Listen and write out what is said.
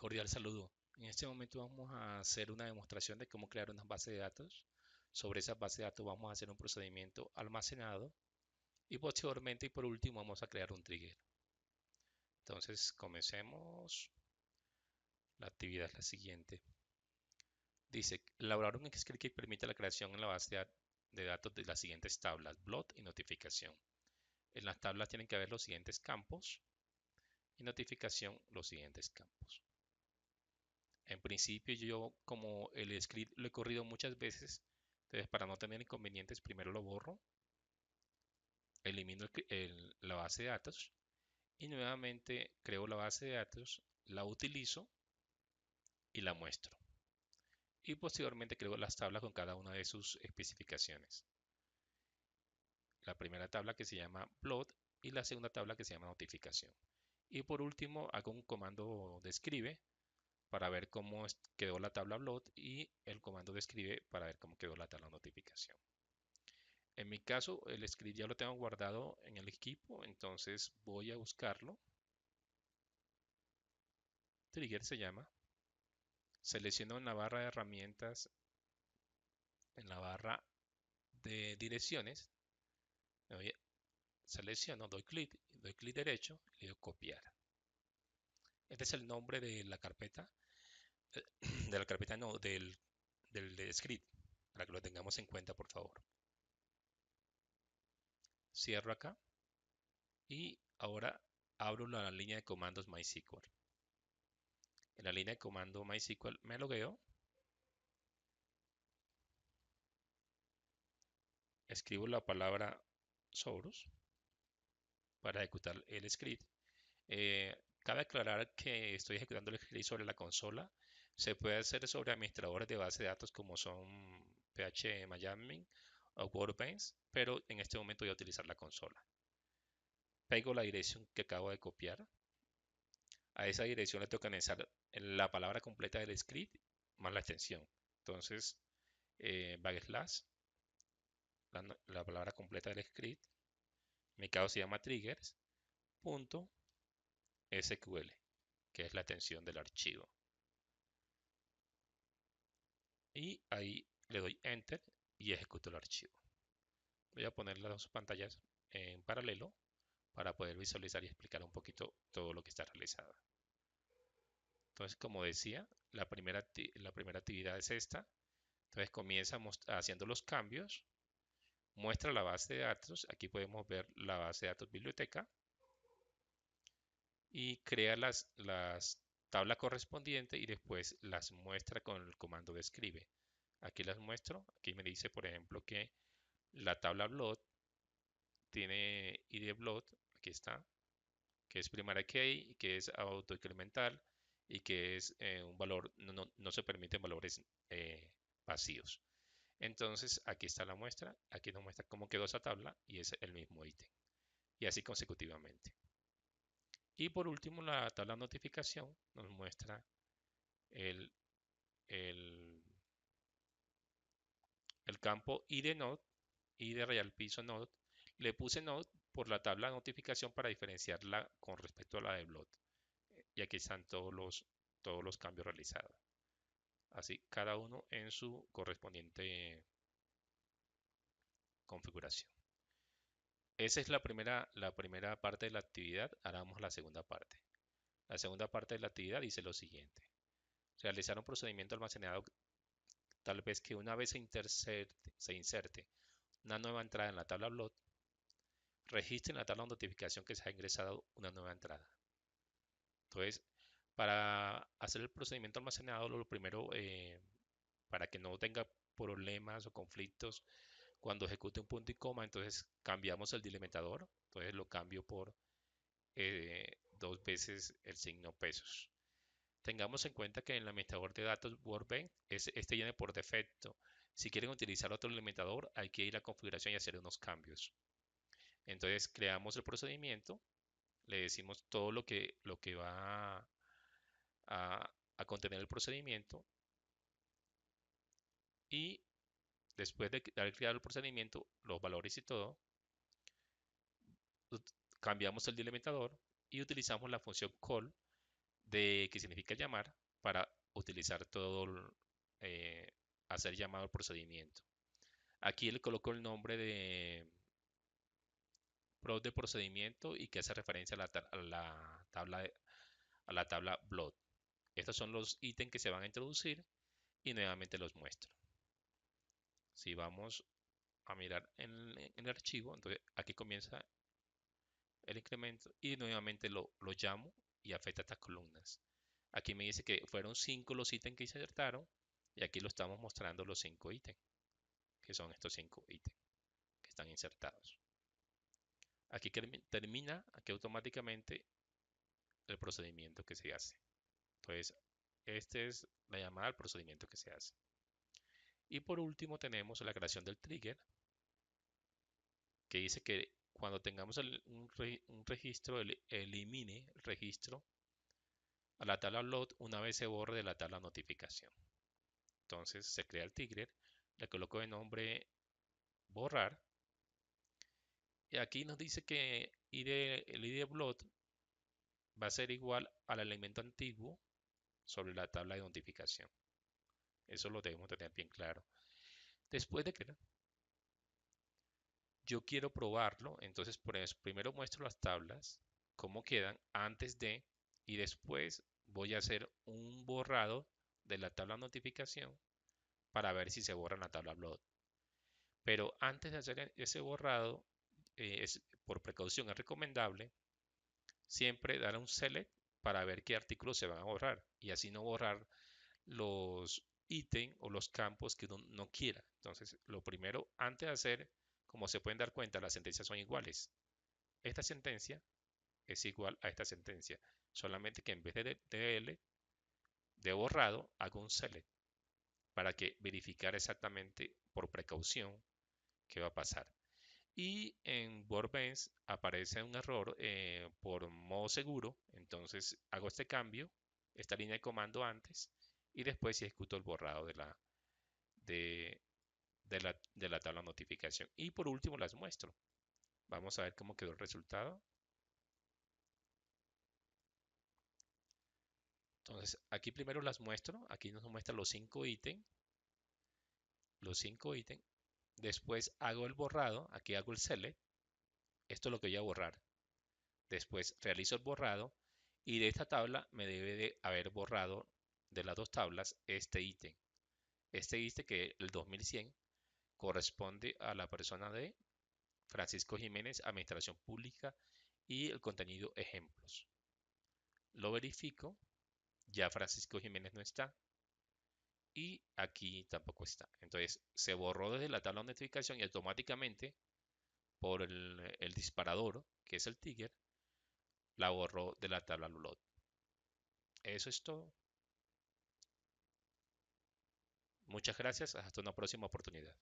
Cordial saludo. En este momento vamos a hacer una demostración de cómo crear una base de datos. Sobre esa base de datos vamos a hacer un procedimiento almacenado y posteriormente y por último vamos a crear un trigger. Entonces comencemos. La actividad es la siguiente. Dice, elaborar un script que permita la creación en la base de datos de las siguientes tablas, block y notificación. En las tablas tienen que haber los siguientes campos y notificación los siguientes campos. En principio yo como el script lo he corrido muchas veces, entonces para no tener inconvenientes primero lo borro, elimino la base de datos y nuevamente creo la base de datos, la utilizo y la muestro. Y posteriormente creo las tablas con cada una de sus especificaciones. La primera tabla que se llama plot y la segunda tabla que se llama notificación. Y por último hago un comando de escribe para ver cómo quedó la tabla plot y el comando de escribe para ver cómo quedó la tabla notificación. En mi caso, el script ya lo tengo guardado en el equipo, entonces voy a buscarlo. Trigger se llama. Selecciono en la barra de herramientas, en la barra de direcciones, selecciono, doy clic derecho y le doy copiar. Este es el nombre de la carpeta, de la carpeta no, del script, para que lo tengamos en cuenta, por favor. Cierro acá y ahora abro la línea de comandos MySQL. En la línea de comando MySQL me logueo, escribo la palabra Source para ejecutar el script. Cabe aclarar que estoy ejecutando el script sobre la consola. Se puede hacer sobre administradores de base de datos como son phMyAdmin o Workbench, pero en este momento voy a utilizar la consola. Pego la dirección que acabo de copiar. A esa dirección le tengo que anexar la palabra completa del script más la extensión. Entonces, backslash, la palabra completa del script. En mi caso se llama triggers.sql, que es la extensión del archivo. Y ahí le doy enter y ejecuto el archivo. Voy a poner las dos pantallas en paralelo para poder visualizar y explicar un poquito todo lo que está realizado. Entonces, como decía, la primera actividad es esta. Entonces comienza haciendo los cambios, muestra la base de datos. Aquí podemos ver la base de datos biblioteca y crea las tablas correspondientes y después las muestra con el comando de escribe. Aquí las muestro. Aquí me dice, por ejemplo, que la tabla block tiene id block, aquí está, que es primaria key, que es autoincremental y que es un valor, no se permiten valores vacíos. Entonces aquí está la muestra, aquí nos muestra cómo quedó esa tabla y es el mismo ítem. Y así consecutivamente. Y por último, la tabla de notificación nos muestra el, el, el campo id node, id real piso node. Le puse node por la tabla de notificación para diferenciarla con respecto a la de block. Y aquí están todos los cambios realizados. Así, cada uno en su correspondiente configuración. Esa es la primera parte de la actividad. Ahora vamos a la segunda parte. La segunda parte de la actividad dice lo siguiente. Realizar un procedimiento almacenado tal vez que una vez se inserte una nueva entrada en la tabla block, registre en la tabla de notificación que se ha ingresado una nueva entrada. Entonces, para hacer el procedimiento almacenado, lo primero, para que no tenga problemas o conflictos cuando ejecute un punto y coma, entonces cambiamos el delimitador. Entonces lo cambio por dos veces el signo pesos. Tengamos en cuenta que en el administrador de datos Workbench este viene por defecto. Si quieren utilizar otro delimitador, hay que ir a configuración y hacer unos cambios. Entonces creamos el procedimiento, le decimos todo lo que va a contener el procedimiento y después de haber creado el procedimiento, los valores y todo, cambiamos el delimitador y utilizamos la función call de que significa llamar para utilizar eh, hacer llamado al procedimiento. Aquí le coloco el nombre de prop de procedimiento y que hace referencia a la tabla blood. Estos son los ítems que se van a introducir y nuevamente los muestro. Si vamos a mirar en el archivo, entonces aquí comienza el incremento y nuevamente lo llamo y afecta estas columnas. Aquí me dice que fueron 5 los ítems que se insertaron y aquí lo estamos mostrando los 5 ítems, que son estos 5 ítems que están insertados. Aquí termina aquí automáticamente el procedimiento que se hace. Entonces, esta es la llamada al procedimiento que se hace. Y por último tenemos la creación del trigger, que dice que cuando tengamos un registro, elimine el registro a la tabla load una vez se borre de la tabla notificación. Entonces se crea el trigger, le coloco de nombre borrar y aquí nos dice que el ID blood va a ser igual al elemento antiguo sobre la tabla de notificación. Eso lo debemos tener bien claro. Después de que yo quiero probarlo, entonces primero muestro las tablas, cómo quedan antes de, y después voy a hacer un borrado de la tabla notificación para ver si se borra en la tabla blood. Pero antes de hacer ese borrado, por precaución es recomendable siempre dar un select para ver qué artículos se van a borrar y así no borrar los ítems o los campos que uno no quiera. Entonces, lo primero, antes de hacer, como se pueden dar cuenta, las sentencias son iguales. Esta sentencia es igual a esta sentencia, solamente que en vez de DL, de borrado, hago un select para que verificar exactamente por precaución qué va a pasar. Y en Workbench aparece un error por modo seguro, entonces hago este cambio, esta línea de comando antes y después ejecuto el borrado de, de la tabla notificación. Y por último las muestro. Vamos a ver cómo quedó el resultado. Entonces aquí primero las muestro, aquí nos muestra los 5 ítems, los 5 ítems. Después hago el borrado, aquí hago el select, esto es lo que voy a borrar. Después realizo el borrado y de esta tabla me debe de haber borrado de las dos tablas este ítem. Este ítem que el 2100 corresponde a la persona de Francisco Jiménez, Administración Pública y el contenido ejemplos. Lo verifico, ya Francisco Jiménez no está y aquí tampoco está. Entonces se borró desde la tabla de notificación y automáticamente por el disparador, que es el trigger, la borró de la tabla load. Eso es todo. Muchas gracias. Hasta una próxima oportunidad.